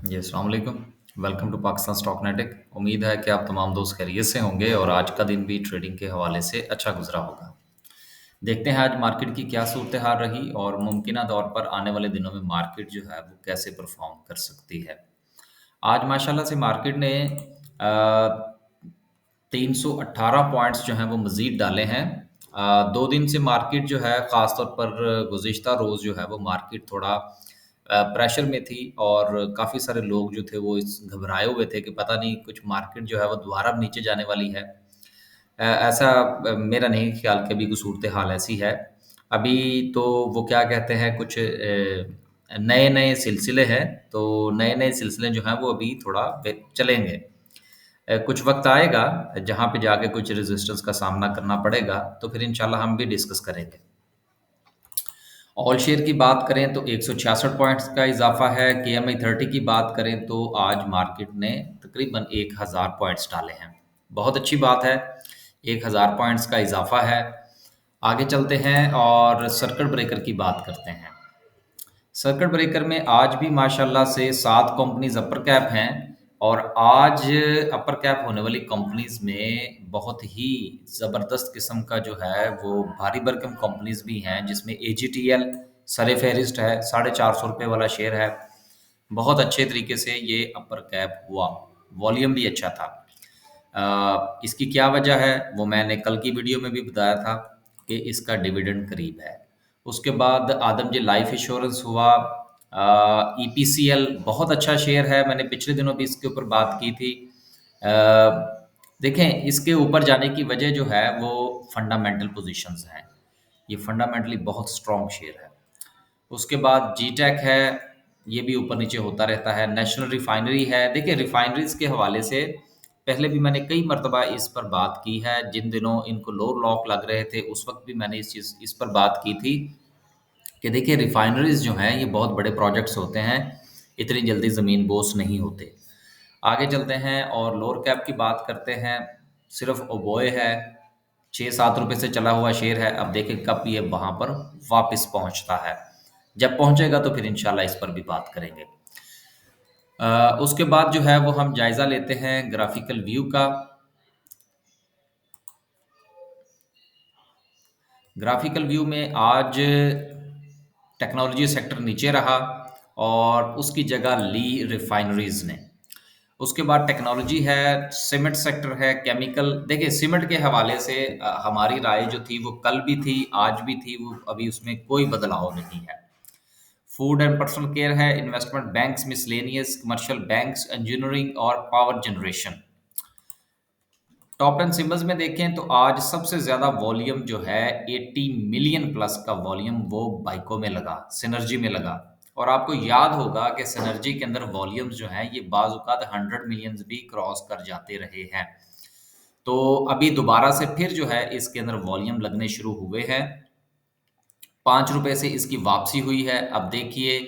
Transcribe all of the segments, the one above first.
जी, अस्सलाम वालेकुम। Welcome to Pakistan stock Netic. उम्मीद है कि आप तमाम दोस्त खैरियत से होंगे और आज का दिन भी ट्रेडिंग के हवाले से अच्छा गुजरा होगा। देखते हैं आज मार्केट की क्या सूरत हाल रही और मुमकिन तौर पर आने वाले दिनों में मार्केट जो है वो कैसे परफॉर्म कर सकती है। आज माशाल्लाह से मार्केट ने 318 पॉइंट्स जो हैं वो मज़ीद डाले हैं। 2 दिन से मार्केट जो है ख़ास तौर पर गुज़िश्ता रोज़ जो है वो मार्केट थोड़ा प्रेशर में थी और काफ़ी सारे लोग जो थे वो इस घबराए हुए थे कि पता नहीं कुछ मार्केट जो है वो दोबारा अब नीचे जाने वाली है। ऐसा मेरा नहीं ख़्याल कि अभी कोई सूरत हाल ऐसी है। अभी तो वो क्या कहते हैं कुछ नए-नए सिलसिले हैं, तो नए-नए सिलसिले जो हैं वो अभी थोड़ा चलेंगे। कुछ वक़्त आएगा जहाँ पे जाके कुछ रेज़िस्टेंस का सामना करना पड़ेगा, तो फिर इंशाल्लाह हम भी डिस्कस करेंगे। ऑल शेयर की बात करें तो 166 पॉइंट्स का इज़ाफ़ा है, केएमआई 30 की बात करें तो आज मार्केट ने तकरीबन 1000 पॉइंट्स डाले हैं। बहुत अच्छी बात है, 1000 पॉइंट्स का इज़ाफ़ा है। आगे चलते हैं और सर्किट ब्रेकर की बात करते हैं। सर्किट ब्रेकर में आज भी माशाल्लाह से 7 कंपनीज़ अपर कैप हैं और आज अपर कैप होने वाली कंपनीज़ में बहुत ही ज़बरदस्त किस्म का जो है वो भारी भरकम कंपनीज़ भी हैं जिसमें एजीटीएल सर-ए-फ़हरिस्त है, ₹450 वाला शेयर है। बहुत अच्छे तरीके से ये अपर कैप हुआ, वॉल्यूम भी अच्छा था। इसकी क्या वजह है वो मैंने कल की वीडियो में भी बताया था कि इसका डिविडेंड करीब है। उसके बाद आदम जी लाइफ इंश्योरेंस हुआ। ईपीसीएल बहुत अच्छा शेयर है, मैंने पिछले दिनों भी इसके ऊपर बात की थी। देखें इसके ऊपर जाने की वजह जो है वो फंडामेंटल पोजीशंस हैं, ये फंडामेंटली बहुत स्ट्रॉन्ग शेयर है। उसके बाद जीटेक है, ये भी ऊपर नीचे होता रहता है। नेशनल रिफाइनरी है, देखिए रिफाइनरीज के हवाले से पहले भी मैंने कई मरतबा इस पर बात की है। जिन दिनों इनको लोअर लॉक लग रहे थे उस वक्त भी मैंने इस पर बात की थी कि देखिए रिफाइनरीज जो हैं ये बहुत बड़े प्रोजेक्ट्स होते हैं, इतनी जल्दी ज़मीन बोस नहीं होते। आगे चलते हैं और लोअर कैप की बात करते हैं। सिर्फ ओबोए है, 6-7 रुपए से चला हुआ शेयर है। अब देखें कब ये वहाँ पर वापस पहुँचता है। जब पहुँचेगा तो फिर इंशाल्लाह इस पर भी बात करेंगे। उसके बाद जो है वो हम जायज़ा लेते हैं ग्राफिकल व्यू का। ग्राफिकल व्यू में आज टेक्नोलॉजी सेक्टर नीचे रहा और उसकी जगह ली रिफाइनरीज ने। उसके बाद टेक्नोलॉजी है, सीमेंट सेक्टर है, केमिकल। देखिए सीमेंट के हवाले से हमारी राय जो थी वो कल भी थी, आज भी थी, वो अभी उसमें कोई बदलाव नहीं है। फूड एंड पर्सनल केयर है, investment banks, miscellaneous, commercial banks, engineering और power generation. Top end symbols में देखें तो आज सबसे ज़्यादा वॉल्यूम जो है 80 मिलियन प्लस का वॉल्यूम वो बाइको में लगा, सिनर्जी में लगा। और आपको याद होगा कि सिनर्जी के अंदर वॉल्यूम्स जो हैं ये बाज़ औक़ात 100 मिलियंस भी क्रॉस कर जाते रहे हैं। तो अभी दोबारा से फिर जो है इसके अंदर वॉल्यूम लगने शुरू हुए हैं। 5 रुपए से इसकी वापसी हुई है। अब देखिए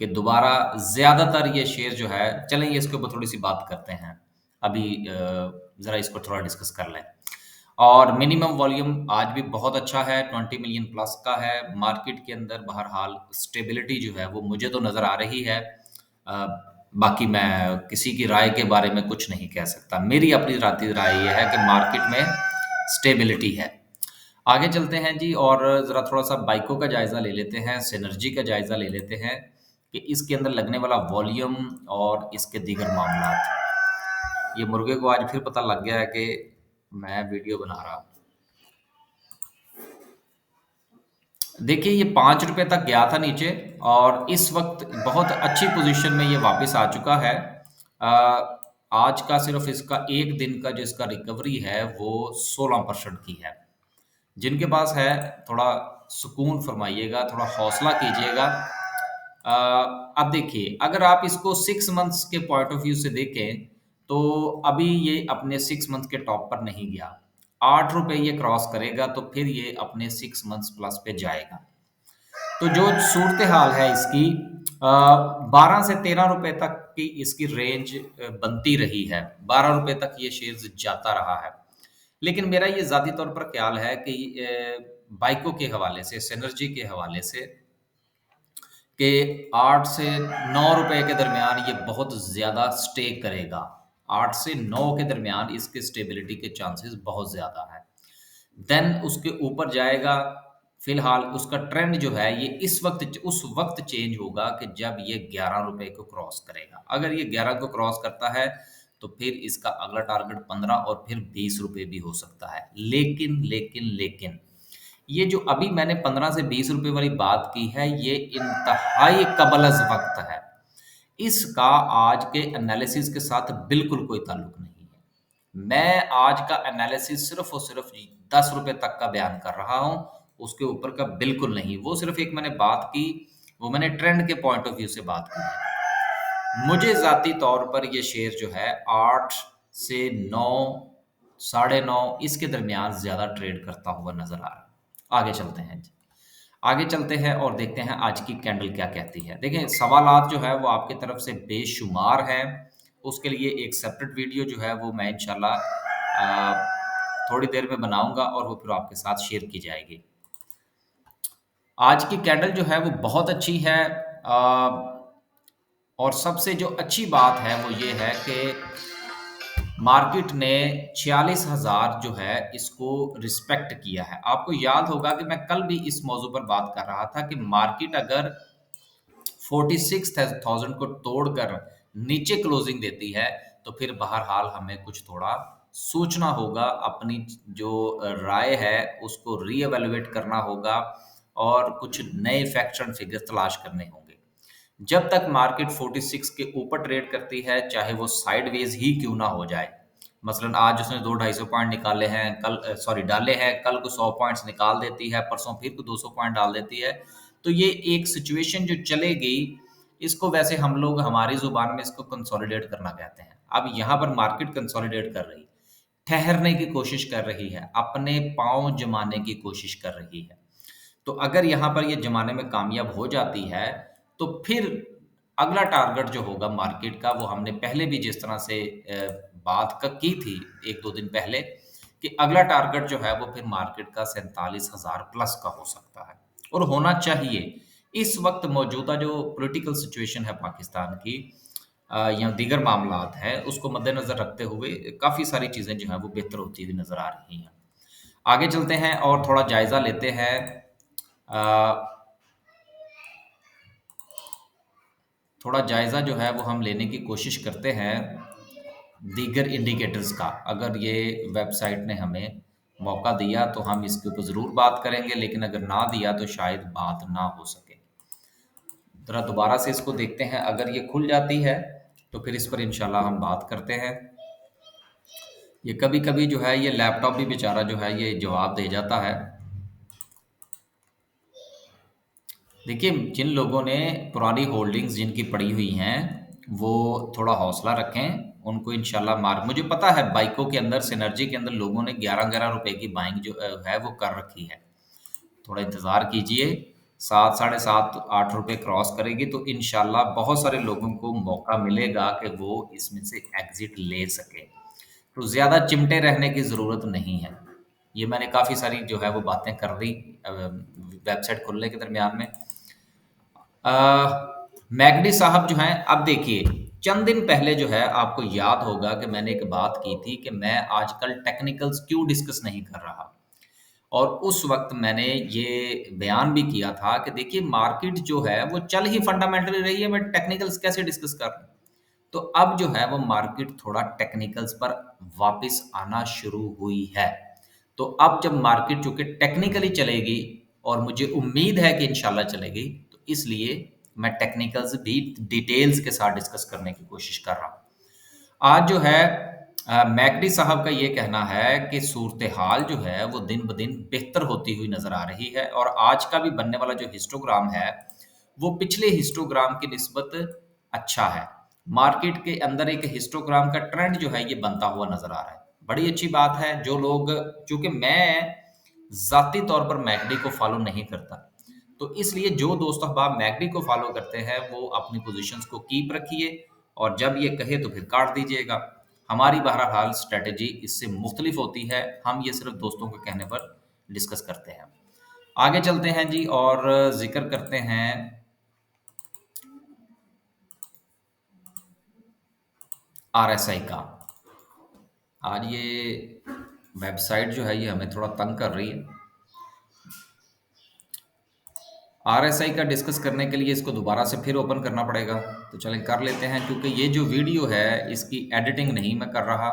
कि दोबारा ज़्यादातर ये शेयर जो है, चलें ये इसके ऊपर थोड़ी-सी बात करते हैं। अभी ज़रा इसको थोड़ा डिस्कस कर लें। और मिनिमम वॉल्यूम आज भी बहुत अच्छा है, 20 मिलियन प्लस का है। मार्केट के अंदर बहरहाल स्टेबिलिटी जो है वो मुझे तो नज़र आ रही है। अ, बाकी मैं किसी की राय के बारे में कुछ नहीं कह सकता। मेरी अपनी ज़ाती राय ये है कि मार्केट में स्टेबिलिटी है। आगे चलते हैं जी और ज़रा थोड़ा-सा बाइको का जायज़ा ले लेते हैं, सिनर्जी का जायज़ा ले लेते हैं कि इसके अंदर लगने वाला वॉल्यूम और इसके दीगर मामलात। ये मुर्गे को आज फिर पता लग गया है कि मैं वीडियो बना रहा हूँ। देखिए ये 5 रुपए तक गया था नीचे और इस वक़्त बहुत अच्छी पोज़ीशन में ये वापस आ चुका है। आज का सिर्फ़ इसका 1 दिन का जो इसका रिकवरी है वो 16% की है। जिनके पास है थोड़ा सुकून फरमाइएगा, थोड़ा हौसला कीजिएगा। अब देखिए अगर आप इसको 6 मंथ्स के पॉइंट ऑफ व्यू से देखें तो अभी ये अपने 6 मंथ के टॉप पर नहीं गया। 8 रुपए ये क्रॉस करेगा तो फिर ये अपने 6 मंथ्स प्लस पे जाएगा। तो जो सूरत हाल है इसकी 12 से 13 रुपए तक की इसकी रेंज बनती रही है। 12 रुपए तक ये शेयर्स जाता रहा है। लेकिन मेरा ये ज़ाती तौर पर ख़्याल है कि बाइको के हवाले से, सिनर्जी के हवाले से कि 8 से 9 रुपए के दरमियान ये बहुत ज़्यादा स्टे करेगा। 8 से 9 के दरमियान इसके स्टेबिलिटी के चांसेस बहुत ज़्यादा हैं। देन उसके ऊपर जाएगा। फिलहाल उसका ट्रेंड जो है ये इस वक्त उस वक्त चेंज होगा कि जब ये 11 रुपए को क्रॉस करेगा। अगर ये 11 को क्रॉस करता है तो फिर इसका अगला टारगेट 15 और फिर 20 रुपए भी हो सकता है। लेकिन ये जो अभी मैंने 15 से 20 रुपए वाली बात की है, ये इंतहाई कबलज़ वक्त है। इसका आज के एनालिसिस के साथ बिल्कुल कोई ताल्लुक नहीं है। मैं आज का एनालिसिस सिर्फ और सिर्फ 10 रुपए तक का बयान कर रहा हूं, उसके ऊपर का बिल्कुल नहीं। वो सिर्फ एक मैंने बात की, वो मैंने ट्रेंड के पॉइंट ऑफ व्यू से बात की है। मुझे जाती तौर पर ये शेयर जो है 8 से 9, साढ़े 9 इसके दरमियान ज़्यादा ट्रेड करता हुआ नज़र आ रहा है। आगे चलते हैं जी। आगे चलते हैं और देखते हैं आज की कैंडल क्या कहती है। देखिए, सवालात जो है वो आपकी तरफ से बेशुमार हैं। उसके लिए एक सेपरेट वीडियो जो है वो मैं इंशाल्लाह थोड़ी देर में बनाऊँगा और वो फिर आपके साथ शेयर की जाएगी। आज की कैंडल जो है वो बहुत अच्छी है। और सबसे जो अच्छी बात है वो ये है कि मार्केट ने 46,000 जो है इसको रिस्पेक्ट किया है। आपको याद होगा कि मैं कल भी इस मौजू पर बात कर रहा था कि मार्केट अगर 46,000 को तोड़कर नीचे क्लोजिंग देती है तो फिर बहरहाल हमें कुछ थोड़ा सोचना होगा, अपनी जो राय है उसको रीएवैल्यूएट करना होगा और कुछ नए फैक्ट्स एंड फिगर्स तलाश करने होंगे। जब तक मार्केट 46 के ऊपर ट्रेड करती है, चाहे वो साइडवेज ही क्यों ना हो जाए। मसलन आज उसने 200-250 पॉइंट निकाले हैं, कल सॉरी डाले हैं, कल को 100 पॉइंट्स निकाल देती है, परसों फिर को 200 पॉइंट डाल देती है। तो ये एक सिचुएशन जो चलेगी, इसको वैसे हम लोग हमारी ज़ुबान में इसको कंसोलिडेट करना कहते हैं। अब यहाँ पर मार्केट कंसोलिडेट कर रही, ठहरने की कोशिश कर रही है, अपने पाँव जमाने की कोशिश कर रही है। तो अगर यहाँ पर ये जमाने में कामयाब हो जाती है, तो फिर अगला टारगेट जो होगा मार्केट का, वो हमने पहले भी जिस तरह से बात की थी 1-2 दिन पहले, कि अगला टारगेट जो है वो फिर मार्केट का 47,000 प्लस का हो सकता है और होना चाहिए। इस वक्त मौजूदा जो पॉलिटिकल सिचुएशन है पाकिस्तान की, या दीगर मामलात हैं, उसको मद्देनज़र रखते हुए काफ़ी सारी चीज़ें जो हैं वो बेहतर होती हुई नज़र आ रही हैं। आगे चलते हैं और थोड़ा जायज़ा लेते हैं थोड़ा जायज़ा जो है वो हम लेने की कोशिश करते हैं दीगर इंडिकेटर्स का। अगर ये वेबसाइट ने हमें मौका दिया तो हम इसके ऊपर ज़रूर बात करेंगे, लेकिन अगर ना दिया तो शायद बात ना हो सके। ज़रा दोबारा से इसको देखते हैं, अगर ये खुल जाती है तो फिर इस पर इंशाल्लाह हम बात करते हैं। ये कभी-कभी जो है ये लैपटॉप भी बेचारा जो है ये जवाब दे जाता है। देखिए, जिन लोगों ने पुरानी होल्डिंग्स जिनकी पड़ी हुई हैं, वो थोड़ा हौसला रखें। उनको इंशाल्लाह मार्क, मुझे पता है बाइकों के अंदर, सिनर्जी के अंदर लोगों ने 11-11 रुपए की बाइंग जो है वो कर रखी है। थोड़ा इंतज़ार कीजिए, 7, साढ़े 7, 8 रुपए क्रॉस करेगी तो इंशाल्लाह बहुत सारे लोगों को मौका मिलेगा कि वो इसमें से एग्ज़िट ले सकें। तो ज़्यादा चिमटे रहने की ज़रूरत नहीं है। ये मैंने काफ़ी सारी जो है वो बातें कर दी वेबसाइट खुलने के दरमियान में। मैकडी साहब जो हैं, अब देखिए, चंद दिन पहले जो है आपको याद होगा कि मैंने एक बात की थी कि मैं आजकल टेक्निकल्स क्यों डिस्कस नहीं कर रहा। और उस वक्त मैंने ये बयान भी किया था कि देखिए मार्केट जो है वो चल ही फंडामेंटली रही है, मैं टेक्निकल्स कैसे डिस्कस कर रहा हूँ। तो अब जो है वो मार्केट थोड़ा टेक्निकल्स पर वापस आना शुरू हुई है। तो अब जब मार्केट चूंकि टेक्निकली चलेगी और मुझे उम्मीद है कि इंशाल्लाह चलेगी, तो इसलिए मैं टेक्निकल्स भी डिटेल्स के साथ डिस्कस करने की कोशिश कर रहा हूँ। आज जो है मैकडी साहब का ये कहना है कि सूरत हाल जो है वो दिन ब दिन बेहतर होती हुई नज़र आ रही है और आज का भी बनने वाला जो हिस्टोग्राम है, वो पिछले हिस्टोग्राम की निस्बत अच्छा है। मार्केट के अंदर एक हिस्टोग्राम का ट्रेंड जो है ये बनता हुआ नज़र आ रहा है। बड़ी अच्छी बात है। जो लोग, चूँकि मैं ज़ाती तौर पर मैकडी को फ़ॉलो नहीं करता, तो इसलिए जो दोस्त अहबाब मैकडी को फ़ॉलो करते हैं, वो अपनी पोज़ीशंस को कीप रखिए और जब ये कहे तो फिर काट दीजिएगा। हमारी बहरहाल स्ट्रैटेजी इससे मुख्तलिफ होती है, हम ये सिर्फ दोस्तों के कहने पर डिस्कस करते हैं। आगे चलते हैं जी और ज़िक्र करते हैं आरएसआई का। आज ये वेबसाइट जो है ये हमें थोड़ा तंग कर रही है। आरएसआई का डिस्कस करने के लिए इसको दोबारा से फिर ओपन करना पड़ेगा। तो चलें कर लेते हैं, क्योंकि ये जो वीडियो है इसकी एडिटिंग नहीं मैं कर रहा,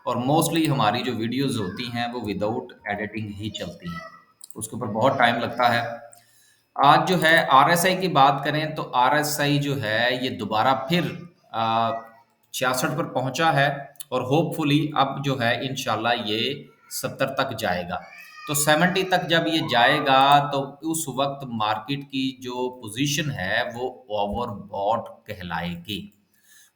और मोस्टली हमारी जो वीडियोस होती हैं वो विदाउट एडिटिंग ही चलती हैं, उसके ऊपर बहुत टाइम लगता है। आज जो है आरएसआई की बात करें तो आरएसआई जो है ये दोबारा फिर 66 पर पहुंचा है, और होपफुली अब जो है इंशाल्लाह ये 70 तक जाएगा। तो 70 तक जब ये जाएगा तो उस वक्त मार्केट की जो पोजीशन है वो ओवरबॉट कहलाएगी।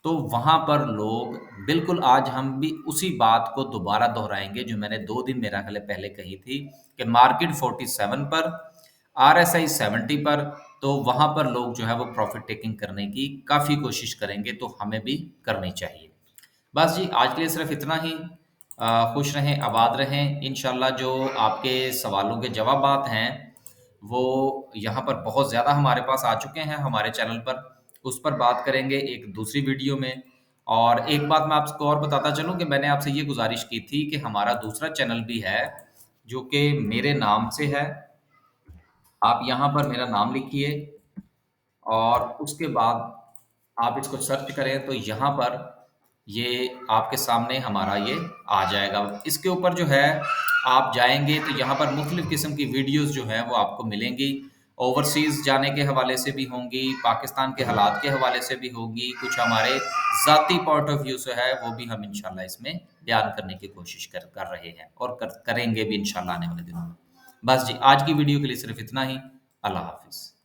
तो वहां पर लोग बिल्कुल, आज हम भी उसी बात को दोबारा दोहराएंगे जो मैंने 2 दिन मेरा ख्याल है पहले कही थी, कि मार्केट 47 पर, आरएसआई 70 पर, तो वहां पर लोग जो है वो प्रॉफिट टेकिंग करने की काफी कोशिश करेंगे, तो हमें भी करनी चाहिए। बस जी, आज के लिए सिर्फ इतना ही। खुश रहें, आबाद रहें। इंशाल्लाह जो आपके सवालों के जवाबात हैं वो यहाँ पर बहुत ज़्यादा हमारे पास आ चुके हैं हमारे चैनल पर, उस पर बात करेंगे एक दूसरी वीडियो में। और एक बात मैं आपको और बताता चलूँ कि मैंने आपसे ये गुजारिश की थी कि हमारा दूसरा चैनल भी है जो कि मेरे नाम से है। आप यहाँ पर मेरा नाम लिखिए और उसके बाद आप इसको सर्च करें तो यहाँ पर ये आपके सामने हमारा ये आ जाएगा। इसके ऊपर जो है आप जाएंगे तो यहाँ पर मुख्तलिफ किस्म की वीडियोस जो हैं वो आपको मिलेंगी। ओवरसीज़ जाने के हवाले से भी होंगी, पाकिस्तान के हालात के हवाले से भी होगी, कुछ हमारे ज़ाती पॉइंट ऑफ व्यू से है वो भी हम इंशाल्लाह इसमें बयान करने की कोशिश कर रहे हैं, और करेंगे भी इंशाल्लाह आने वाले दिनों में। बस जी, आज की वीडियो के लिए सिर्फ इतना ही। अल्लाह हाफिज़।